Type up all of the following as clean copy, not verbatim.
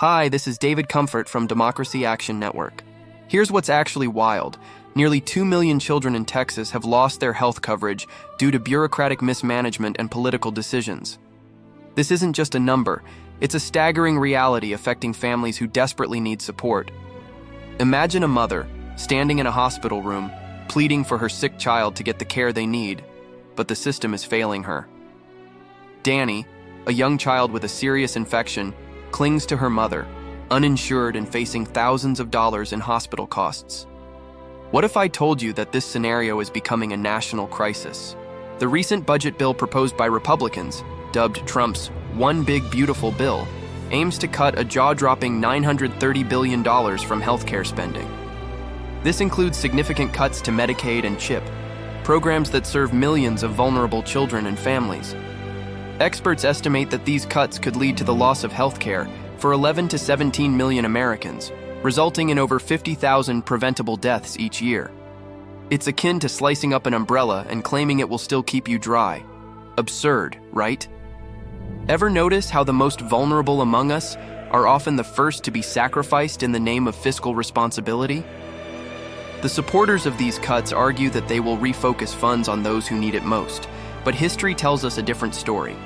Hi, this is David Comfort from Democracy Action Network. Here's what's actually wild. Nearly 2 million children in Texas have lost their health coverage due to bureaucratic mismanagement and political decisions. This isn't just a number, it's a staggering reality affecting families who desperately need support. Imagine a mother standing in a hospital room, pleading for her sick child to get the care they need, but the system is failing her. Dani, a young child with a serious infection, clings to her mother, uninsured and facing thousands of dollars in hospital costs. What if I told you that this scenario is becoming a national crisis? The recent budget bill proposed by Republicans, dubbed Trump's One Big Beautiful Bill, aims to cut a jaw-dropping $930 billion from healthcare spending. This includes significant cuts to Medicaid and CHIP, programs that serve millions of vulnerable children and families. Experts estimate that these cuts could lead to the loss of healthcare for 11 to 17 million Americans, resulting in over 50,000 preventable deaths each year. It's akin to slicing up an umbrella and claiming it will still keep you dry. Absurd, right? Ever notice how the most vulnerable among us are often the first to be sacrificed in the name of fiscal responsibility? The supporters of these cuts argue that they will refocus funds on those who need it most, but history tells us a different story.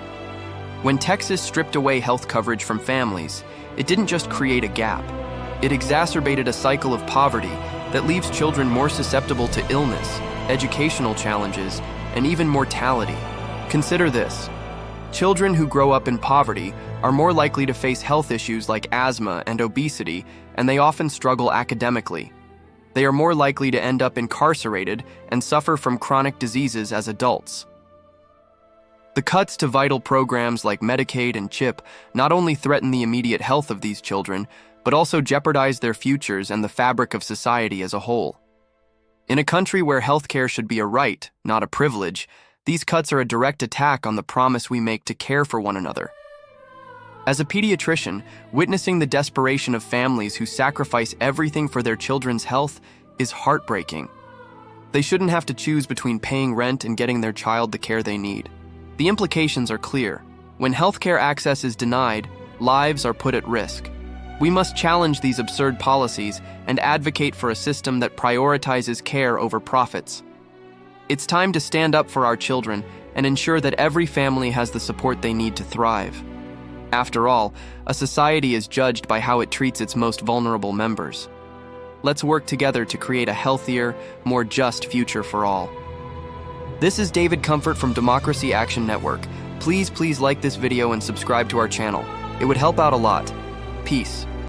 When Texas stripped away health coverage from families, it didn't just create a gap. It exacerbated a cycle of poverty that leaves children more susceptible to illness, educational challenges, and even mortality. Consider this. Children who grow up in poverty are more likely to face health issues like asthma and obesity, and they often struggle academically. They are more likely to end up incarcerated and suffer from chronic diseases as adults. The cuts to vital programs like Medicaid and CHIP not only threaten the immediate health of these children, but also jeopardize their futures and the fabric of society as a whole. In a country where healthcare should be a right, not a privilege, these cuts are a direct attack on the promise we make to care for one another. As a pediatrician, witnessing the desperation of families who sacrifice everything for their children's health is heartbreaking. They shouldn't have to choose between paying rent and getting their child the care they need. The implications are clear. When healthcare access is denied, lives are put at risk. We must challenge these absurd policies and advocate for a system that prioritizes care over profits. It's time to stand up for our children and ensure that every family has the support they need to thrive. After all, a society is judged by how it treats its most vulnerable members. Let's work together to create a healthier, more just future for all. This is David Comfort from Democracy Action Network. Please like this video and subscribe to our channel. It would help out a lot. Peace.